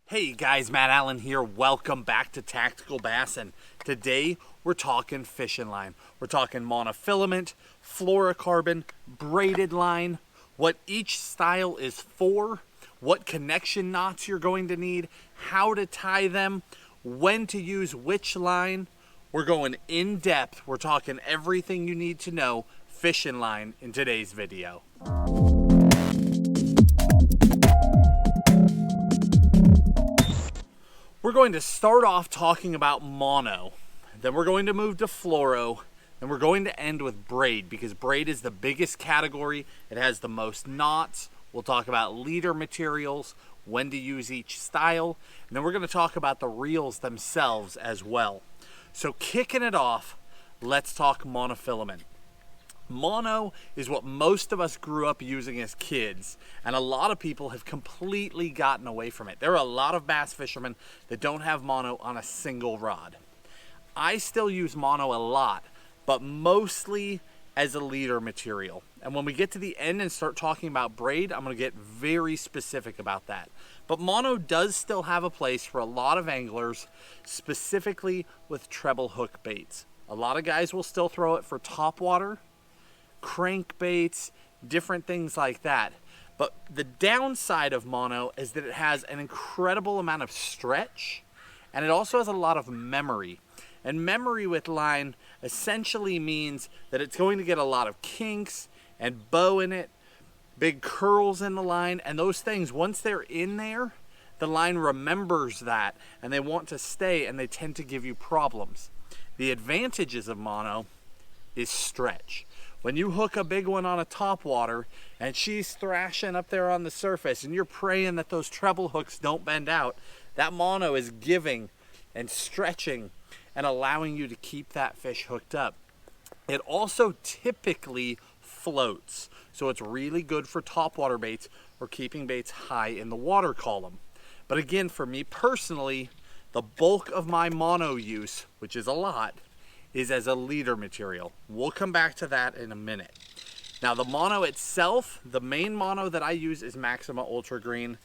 Hey guys, Matt Allen here. Welcome back to TacticalBassin. Today we're talking fishing line. We're talking monofilament, fluorocarbon, braided line, what each style is for, what connection knots you're going to need, how to tie them, when to use which line. We're going in depth. We're talking everything you need to know fishing line in today's video. We're going to start off talking about mono, then we're going to move to fluoro, and we're going to end with braid because braid is the biggest category. It has the most knots. We'll talk about leader materials, when to use each style, and then we're going to talk about the reels themselves as well. So kicking it off, let's talk monofilament. Mono is what most of us grew up using as kids, and a lot of people have completely gotten away from it. There are a lot of bass fishermen that don't have mono on a single rod. I still use mono a lot, but mostly as a leader material. And when we get to the end and start talking about braid, I'm going to get very specific about that. But mono does still have a place for a lot of anglers, specifically with treble hook baits. A lot of guys will still throw it for topwater, crankbaits, different things like that. But the downside of mono is that it has an incredible amount of stretch, and it also has a lot of memory. And memory with line essentially means that it's going to get a lot of kinks and bow in it, big curls in the line, and those things, once they're in there, the line remembers that and they want to stay, and they tend to give you problems. The advantages of mono is stretch. When you hook a big one on a topwater and she's thrashing up there on the surface and you're praying that those treble hooks don't bend out, that mono is giving and stretching and allowing you to keep that fish hooked up. It also typically floats, so it's really good for topwater baits or keeping baits high in the water column. But again, for me personally, the bulk of my mono use, which is a lot, is as a leader material. We'll come back to that in a minute. Now the mono itself, the main mono that I use is Maxima Ultra Green.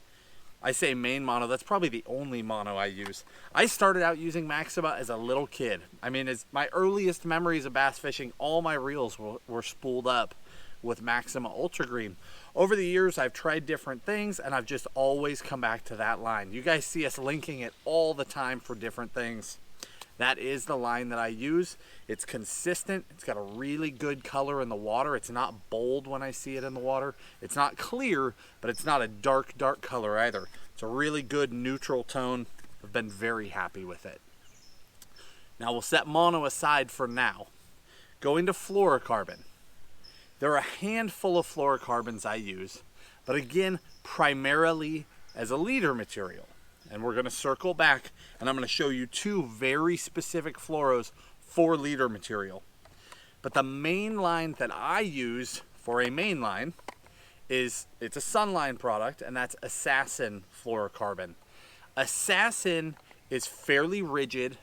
I say main mono, that's probably the only mono I use. I started out using Maxima as a little kid. I mean, as my earliest memories of bass fishing, all my reels were spooled up with Maxima Ultra Green. Over the years, I've tried different things and I've just always come back to that line. You guys see us linking it all the time for different things. That is the line that I use. It's consistent. It's got a really good color in the water. It's not bold when I see it in the water. It's not clear, but it's not a dark, dark color either. It's a really good neutral tone. I've been very happy with it. Now we'll set mono aside for now. Going to fluorocarbon. There are a handful of fluorocarbons I use, but again, primarily as a leader material. And we're going to circle back and I'm going to show you two very specific fluoros for leader material. But the main line that I use for a main line is, it's a Sunline product, and that's Assassin fluorocarbon. Assassin is fairly rigid.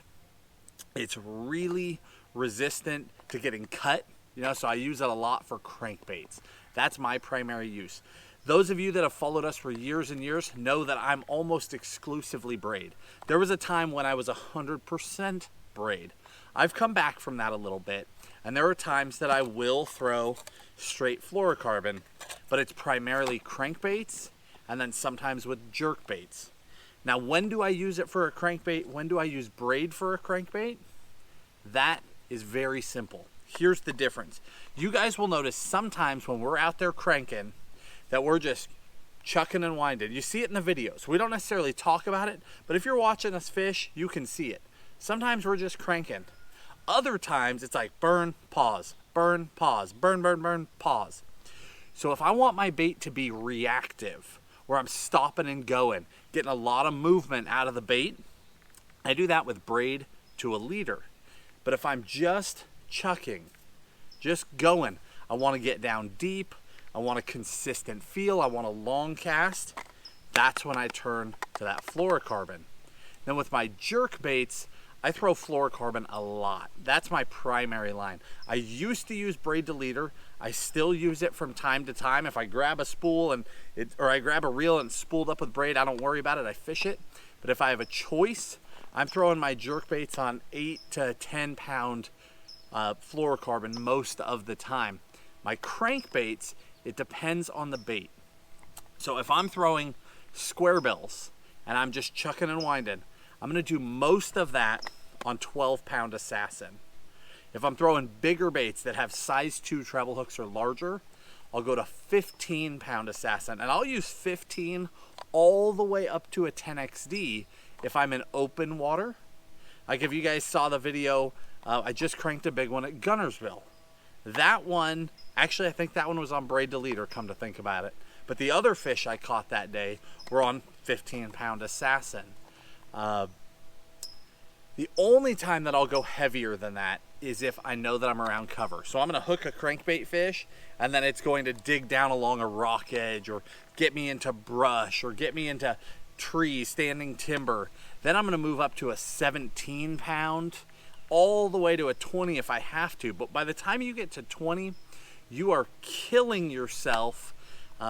It's really resistant to getting cut, so I use it a lot for crankbaits. That's my primary use. Those of you that have followed us for years and years know that I'm almost exclusively braid. There was a time when I was 100% braid. I've come back from that a little bit, and there are times that I will throw straight fluorocarbon, but it's primarily crankbaits and then sometimes with jerk baits. Now, when do I use it for a crankbait? When do I use braid for a crankbait? That is very simple. Here's the difference. You guys will notice sometimes when we're out there cranking, that we're just chucking and winding. You see it in the videos. We don't necessarily talk about it, but if you're watching us fish, you can see it. Sometimes we're just cranking. Other times it's like burn, pause, burn, pause, burn, burn, burn, pause. So if I want my bait to be reactive, where I'm stopping and going, getting a lot of movement out of the bait, I do that with braid to a leader. But if I'm just chucking, just going, I want to get down deep, I want a consistent feel, I want a long cast, that's when I turn to that fluorocarbon. Then with my jerk baits, I throw fluorocarbon a lot. That's my primary line. I used to use braid to leader. I still use it from time to time. If I grab a spool or I grab a reel and it's spooled up with braid, I don't worry about it, I fish it. But if I have a choice, I'm throwing my jerk baits on 8 to 10 pound fluorocarbon most of the time. My crankbaits, it depends on the bait. So if I'm throwing square bills and I'm just chucking and winding, I'm gonna do most of that on 12 pound assassin. If I'm throwing bigger baits that have size 2 treble hooks or larger, I'll go to 15 pound assassin, and I'll use 15 all the way up to a 10XD if I'm in open water. Like if you guys saw the video, I just cranked a big one at Gunnersville. That one, actually I think that one was on braid to leader, come to think about it. But the other fish I caught that day were on 15 pound assassin. The only time that I'll go heavier than that is if I know that I'm around cover. So I'm gonna hook a crankbait fish and then it's going to dig down along a rock edge or get me into brush or get me into trees, standing timber. Then I'm gonna move up to a 17 pound, all the way to a 20 if I have to. But by the time you get to 20, you are killing yourself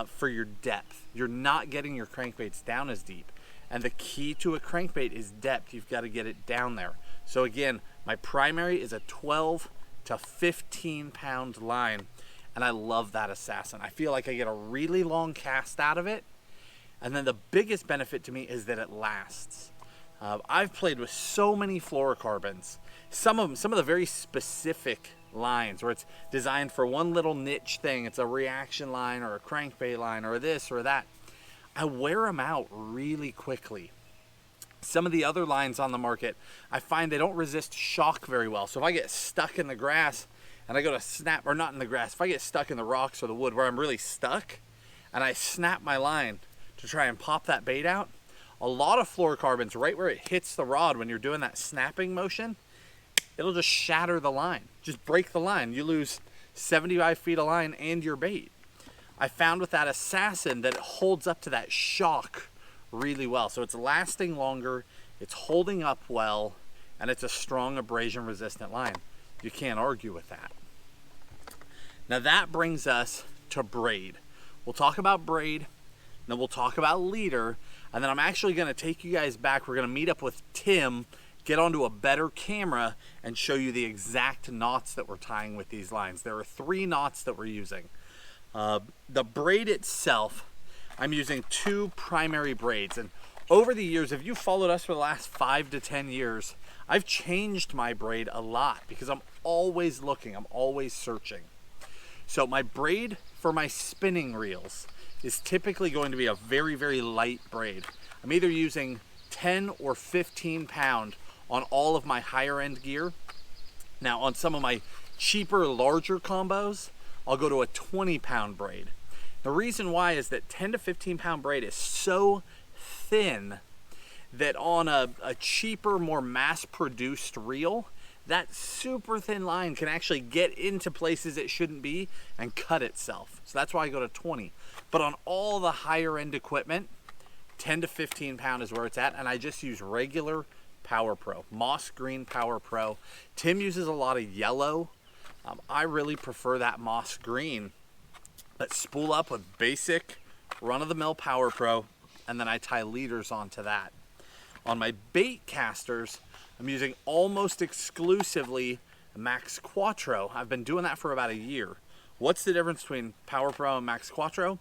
for your depth. You're not getting your crankbaits down as deep. And the key to a crankbait is depth. You've got to get it down there. So again, my primary is a 12 to 15 pound line. And I love that assassin. I feel like I get a really long cast out of it. And then the biggest benefit to me is that it lasts. I've played with so many fluorocarbons. Some of the very specific lines where it's designed for one little niche thing. It's a reaction line or a crankbait line or this or that. I wear them out really quickly. Some of the other lines on the market, I find they don't resist shock very well. So if I get stuck in the grass and I go to snap, or not in the grass, if I get stuck in the rocks or the wood where I'm really stuck and I snap my line to try and pop that bait out, a lot of fluorocarbons, right where it hits the rod when you're doing that snapping motion, it'll just shatter the line, just break the line. You lose 75 feet of line and your bait. I found with that assassin that it holds up to that shock really well. So it's lasting longer, it's holding up well, and it's a strong abrasion resistant line. You can't argue with that. Now that brings us to braid. We'll talk about braid, then we'll talk about leader, and then I'm actually gonna take you guys back. We're gonna meet up with Tim, get onto a better camera, and show you the exact knots that we're tying with these lines. There are 3 knots that we're using. The braid itself, I'm using 2 primary braids, and over the years, if you followed us for the last 5 to 10 years, I've changed my braid a lot because I'm always looking, I'm always searching. So my braid for my spinning reels is typically going to be a very, very light braid. I'm either using 10 or 15 pound on all of my higher end gear. Now on some of my cheaper, larger combos, I'll go to a 20 pound braid. The reason why is that 10 to 15 pound braid is so thin that on a cheaper, more mass produced reel, that super thin line can actually get into places it shouldn't be and cut itself. So that's why I go to 20. But on all the higher end equipment, 10 to 15 pound is where it's at, and I just use regular Power Pro, moss green Power Pro. Tim uses a lot of yellow. I really prefer that moss green. But spool up with basic run-of-the-mill Power Pro, and then I tie leaders onto that. On my bait casters, I'm using almost exclusively Max Quattro. I've been doing that for about a year. What's the difference between Power Pro and Max Quattro?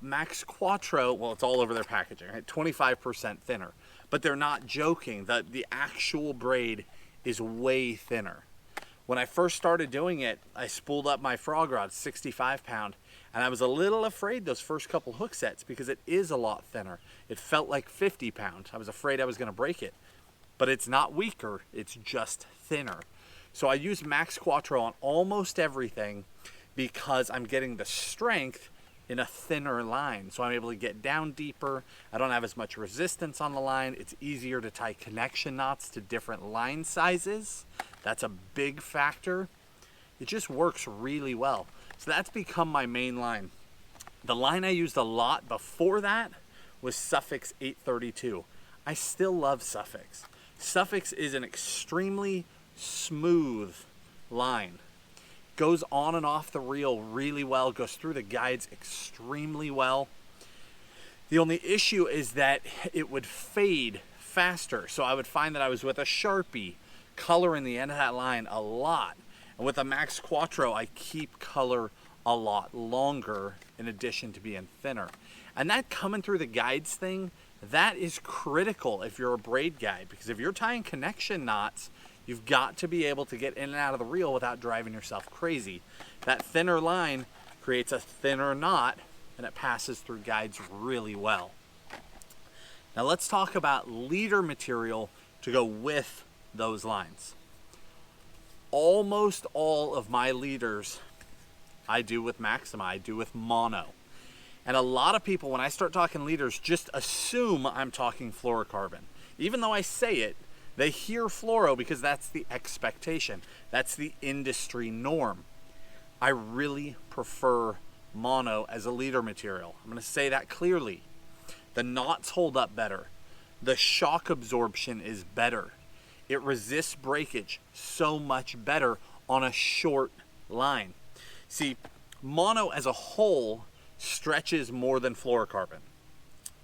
Max Quattro, well, it's all over their packaging, right? 25% thinner. But they're not joking. The actual braid is way thinner. When I first started doing it, I spooled up my frog rod, 65 pound, and I was a little afraid those first couple hook sets because it is a lot thinner. It felt like 50 pound. I was afraid I was gonna break it. But it's not weaker, it's just thinner. So I use Max Quattro on almost everything because I'm getting the strength in a thinner line. So I'm able to get down deeper. I don't have as much resistance on the line. It's easier to tie connection knots to different line sizes. That's a big factor. It just works really well. So that's become my main line. The line I used a lot before that was Suffix 832. I still love Suffix. Suffix is an extremely smooth line. Goes on and off the reel really well, goes through the guides extremely well. The only issue is that it would fade faster. So I would find that I was with a Sharpie coloring the end of that line a lot. And with a Max Quattro, I keep color a lot longer in addition to being thinner. And that coming through the guides thing, that is critical if you're a braid guy, because if you're tying connection knots, you've got to be able to get in and out of the reel without driving yourself crazy. That thinner line creates a thinner knot, and it passes through guides really well. Now let's talk about leader material to go with those lines. Almost all of my leaders I do with Maxima, I do with mono. And a lot of people, when I start talking leaders, just assume I'm talking fluorocarbon. Even though I say it, they hear fluoro because that's the expectation. That's the industry norm. I really prefer mono as a leader material. I'm going to say that clearly. The knots hold up better. The shock absorption is better. It resists breakage so much better on a short line. See, mono as a whole stretches more than fluorocarbon.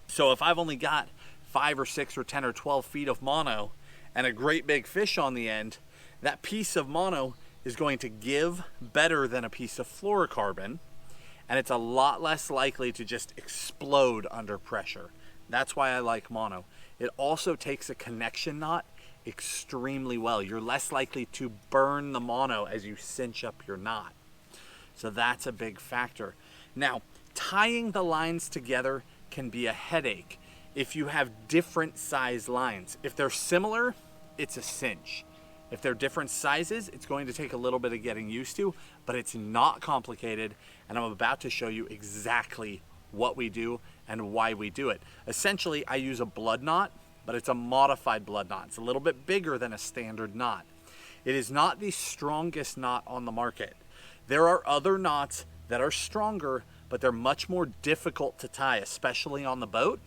So if I've only got 5 or 6 or 10 or 12 feet of mono and a great big fish on the end, that piece of mono is going to give better than a piece of fluorocarbon, and it's a lot less likely to just explode under pressure. That's why I like mono. It also takes a connection knot extremely well. You're less likely to burn the mono as you cinch up your knot. So that's a big factor. Now, tying the lines together can be a headache if you have different size lines. If they're similar, it's a cinch. If they're different sizes, it's going to take a little bit of getting used to, but it's not complicated, and I'm about to show you exactly what we do and why we do it. Essentially, I use a blood knot, but it's a modified blood knot. It's a little bit bigger than a standard knot. It is not the strongest knot on the market. There are other knots that are stronger, but they're much more difficult to tie, especially on the boat.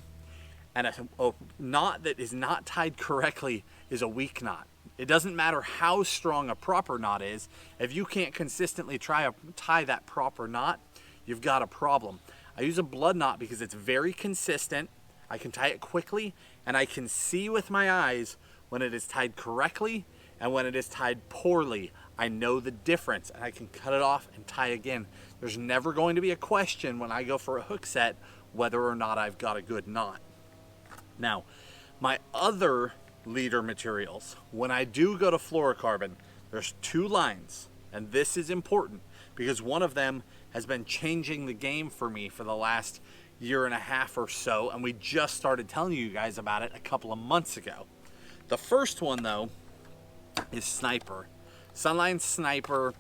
And a knot that is not tied correctly is a weak knot. It doesn't matter how strong a proper knot is. If you can't consistently tie that proper knot, you've got a problem. I use a blood knot because it's very consistent. I can tie it quickly, and I can see with my eyes when it is tied correctly and when it is tied poorly. I know the difference, and I can cut it off and tie again. There's never going to be a question when I go for a hook set whether or not I've got a good knot. Now, my other leader materials, when I do go to fluorocarbon, there's 2 lines, and this is important because one of them has been changing the game for me for the last year and a half or so, and we just started telling you guys about it a couple of months ago. The first one, though, is Sniper. Sunline Sniper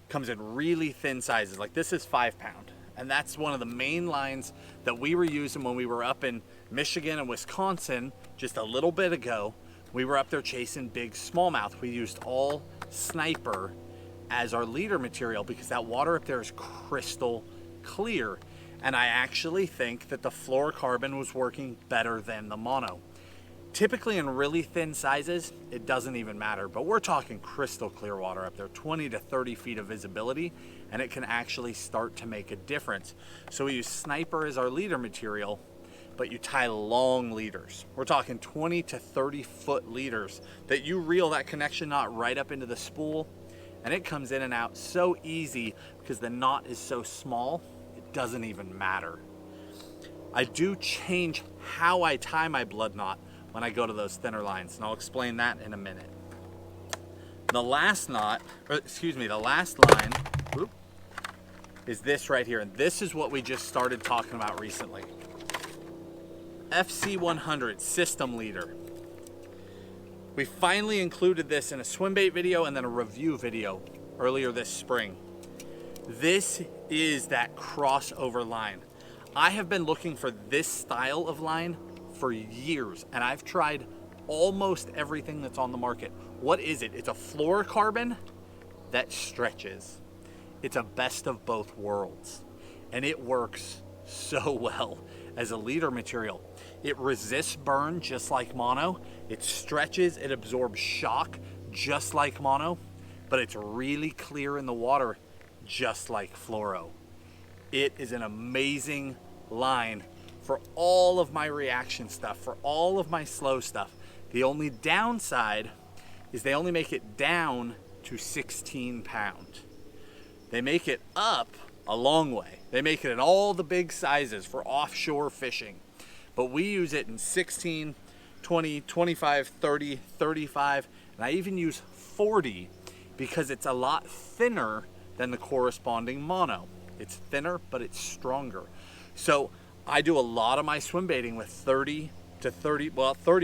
comes in really thin sizes. Like this is 5 pound. And that's one of the main lines that we were using when we were up in Michigan and Wisconsin just a little bit ago. We were up there chasing big smallmouth. We used all Sniper as our leader material because that water up there is crystal clear. And I actually think that the fluorocarbon was working better than the mono. Typically in really thin sizes, it doesn't even matter, but we're talking crystal clear water up there, 20 to 30 feet of visibility, and it can actually start to make a difference. So we use Sniper as our leader material, but you tie long leaders. We're talking 20 to 30 foot leaders that you reel that connection knot right up into the spool, and it comes in and out so easy because the knot is so small, it doesn't even matter. I do change how I tie my blood knot when I go to those thinner lines, and I'll explain that in a minute. The last line, is this right here, and this is what we just started talking about recently. FC100 System Leader. We finally included this in a swim bait video and then a review video earlier this spring. This is that crossover line. I have been looking for this style of line for years, and I've tried almost everything that's on the market. What is it? It's a fluorocarbon that stretches. It's a best of both worlds, and it works so well as a leader material. It resists burn just like mono. It stretches, it absorbs shock just like mono, but it's really clear in the water just like fluoro. It is an amazing line for all of my reaction stuff, for all of my slow stuff. The only downside is they only make it down to 16 pound. They make it up a long way. They make it in all the big sizes for offshore fishing. But we use it in 16, 20, 25, 30, 35, and I even use 40 because it's a lot thinner than the corresponding mono. It's thinner, but it's stronger. So I do a lot of my swim baiting with 30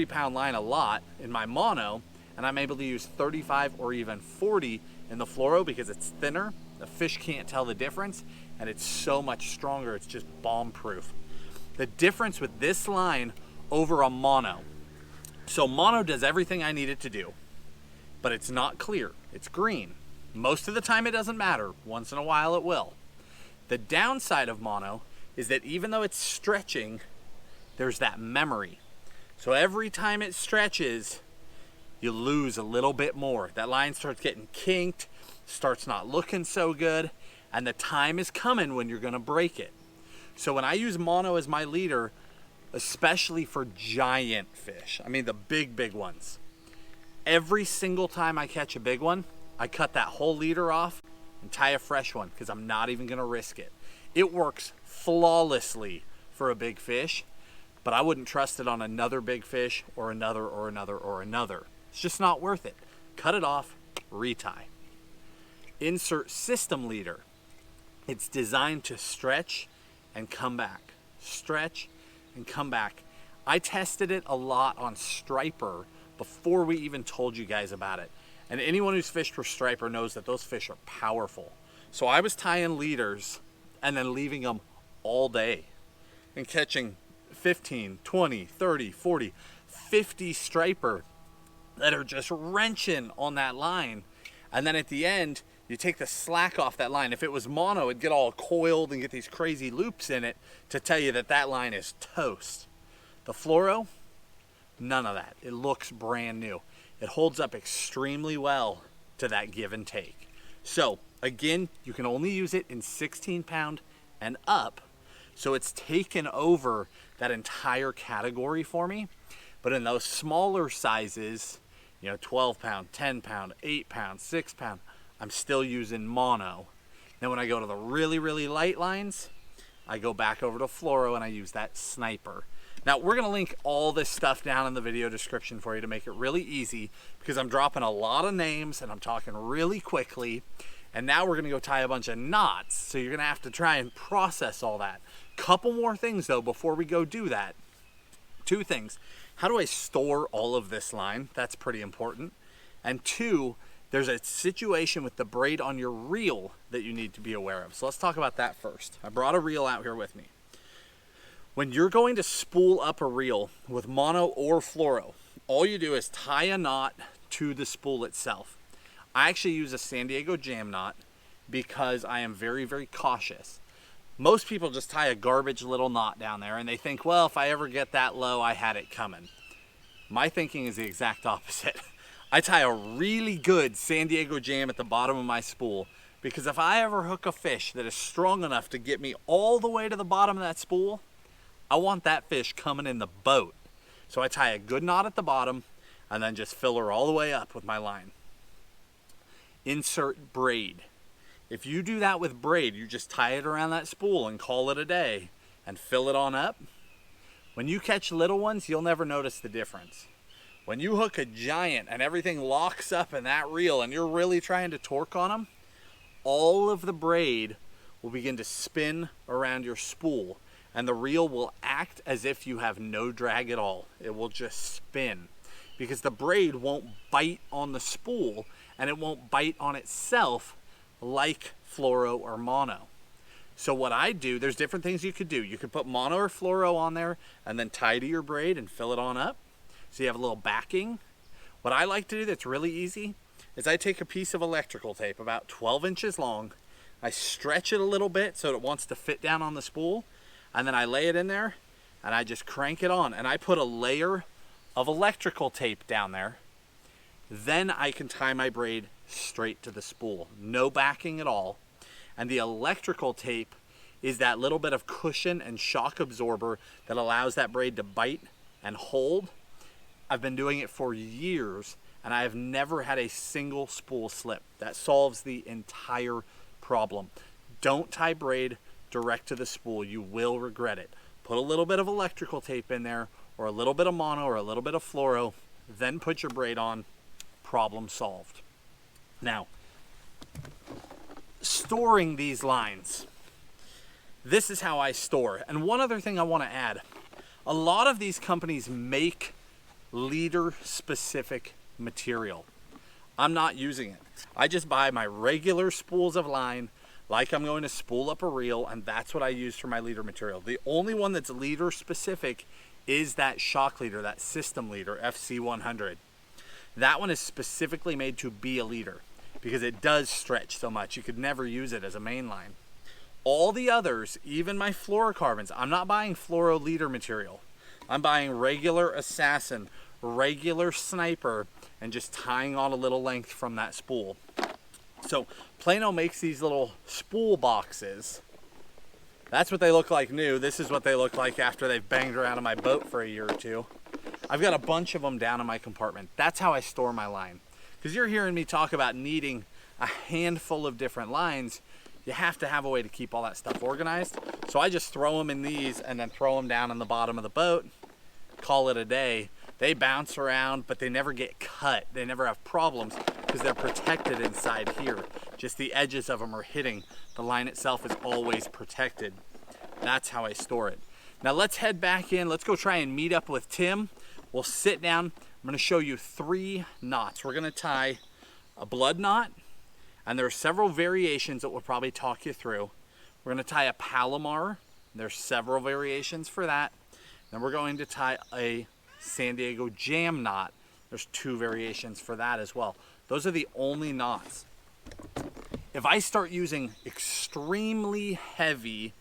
pound line a lot in my mono, and I'm able to use 35 or even 40 in the fluoro because it's thinner. The fish can't tell the difference, and it's so much stronger. It's just bomb proof. The difference with this line over a mono. So mono does everything I need it to do, but it's not clear. It's green. Most of the time it doesn't matter. Once in a while it will. The downside of mono is that even though it's stretching, there's that memory. So every time it stretches, you lose a little bit more. That line starts getting kinked, starts not looking so good, and the time is coming when you're gonna break it. So when I use mono as my leader, especially for giant fish, I mean the big ones, every single time I catch a big one, I cut that whole leader off and tie a fresh one because I'm not even gonna risk it. It works flawlessly for a big fish, but I wouldn't trust it on another big fish or another or another or another. It's just not worth it. Cut it off, retie. Insert system leader. It's designed to stretch and come back. Stretch and come back. I tested it a lot on striper before we even told you guys about it. And anyone who's fished for striper knows that those fish are powerful. So I was tying leaders and then leaving them all day and catching 15, 20, 30, 40, 50 striper that are just wrenching on that line. And then at the end, you take the slack off that line. If it was mono, it'd get all coiled and get these crazy loops in it to tell you that that line is toast. The fluoro, none of that. It looks brand new. It holds up extremely well to that give and take. So again, you can only use it in 16 pound and up. So it's taken over that entire category for me. But in those smaller sizes, 12 pound, 10 pound, 8 pound, 6 pound, I'm still using mono. Then when I go to the really light lines, I go back over to fluoro and I use that sniper. Now we're gonna link all this stuff down in the video description for you to make it really easy because I'm dropping a lot of names and I'm talking really quickly. And now we're gonna go tie a bunch of knots. So you're gonna have to try and process all that. Couple more things though before we go do that. Two things. How do I store all of this line? That's pretty important. And two, there's a situation with the braid on your reel that you need to be aware of. So let's talk about that first. I brought a reel out here with me. When you're going to spool up a reel with mono or fluoro, all you do is tie a knot to the spool itself. I actually use a San Diego jam knot because I am very cautious. Most people just tie a garbage little knot down there and they think, well, if I ever get that low, I had it coming. My thinking is the exact opposite. I tie a really good San Diego jam at the bottom of my spool because if I ever hook a fish that is strong enough to get me all the way to the bottom of that spool, I want that fish coming in the boat. So I tie a good knot at the bottom and then just fill her all the way up with my line. Insert braid. If you do that with braid, you just tie it around that spool and call it a day and fill it on up. When you catch little ones, you'll never notice the difference. When you hook a giant and everything locks up in that reel and you're really trying to torque on them, all of the braid will begin to spin around your spool and the reel will act as if you have no drag at all. It will just spin because the braid won't bite on the spool and it won't bite on itself like fluoro or mono. So what I do, there's different things you could do. You could put mono or fluoro on there and then tie to your braid and fill it on up. So you have a little backing. What I like to do that's really easy is I take a piece of electrical tape about 12 inches long. I stretch it a little bit so it wants to fit down on the spool. And then I lay it in there and I just crank it on, and I put a layer of electrical tape down there. Then I can tie my braid straight to the spool. No backing at all. And the electrical tape is that little bit of cushion and shock absorber that allows that braid to bite and hold. I've been doing it for years, and I have never had a single spool slip. That solves the entire problem. Don't tie braid direct to the spool. You will regret it. Put a little bit of electrical tape in there, or a little bit of mono, or a little bit of fluoro, then put your braid on. Problem solved. Now, storing these lines. This is how I store. And one other thing I want to add. A lot of these companies make leader specific material. I'm not using it. I just buy my regular spools of line like I'm going to spool up a reel, and that's what I use for my leader material. The only one that's leader specific is that shock leader, that system leader, FC100. That one is specifically made to be a leader because it does stretch so much. You could never use it as a main line. All the others, even my fluorocarbons, I'm not buying fluoro leader material. I'm buying regular assassin, regular sniper, and just tying on a little length from that spool. So Plano makes these little spool boxes. That's what they look like new. This is what they look like after they've banged around in my boat for a year or two. I've got a bunch of them down in my compartment. That's how I store my line. Because you're hearing me talk about needing a handful of different lines. You have to have a way to keep all that stuff organized. So I just throw them in these and then throw them down in the bottom of the boat. Call it a day. They bounce around, but they never get cut. They never have problems because they're protected inside here. Just the edges of them are hitting. The line itself is always protected. That's how I store it. Now let's head back in. Let's go try and meet up with Tim. We'll sit down. I'm going to show you 3 knots. We're going to tie a blood knot, and there are several variations that we'll probably talk you through. We're going to tie a Palomar. There's several variations for that. Then we're going to tie a San Diego jam knot. There's 2 variations for that as well. Those are the only knots. If I start using extremely heavy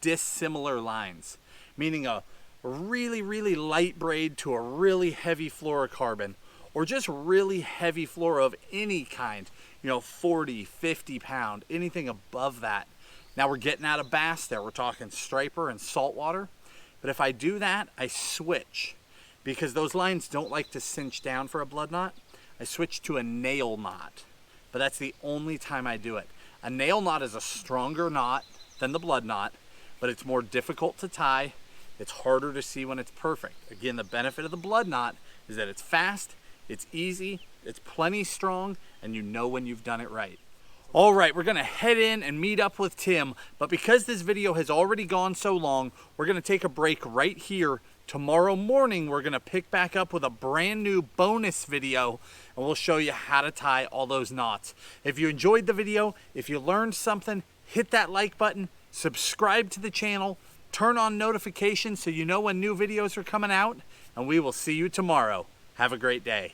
dissimilar lines, meaning a really, really light braid to a really heavy fluorocarbon, or just really heavy fluoro of any kind, 40, 50 pound, anything above that. Now we're getting out of bass there. We're talking striper and saltwater. But if I do that, I switch, because those lines don't like to cinch down for a blood knot. I switch to a nail knot, but that's the only time I do it. A nail knot is a stronger knot than the blood knot, but it's more difficult to tie. It's harder to see when it's perfect. Again, the benefit of the blood knot is that it's fast, it's easy, it's plenty strong, and you know when you've done it right. All right, we're gonna head in and meet up with Tim, but because this video has already gone so long, we're gonna take a break right here. Tomorrow morning, we're gonna pick back up with a brand new bonus video, and we'll show you how to tie all those knots. If you enjoyed the video, if you learned something, hit that like button, subscribe to the channel, turn on notifications so you know when new videos are coming out, and we will see you tomorrow. Have a great day.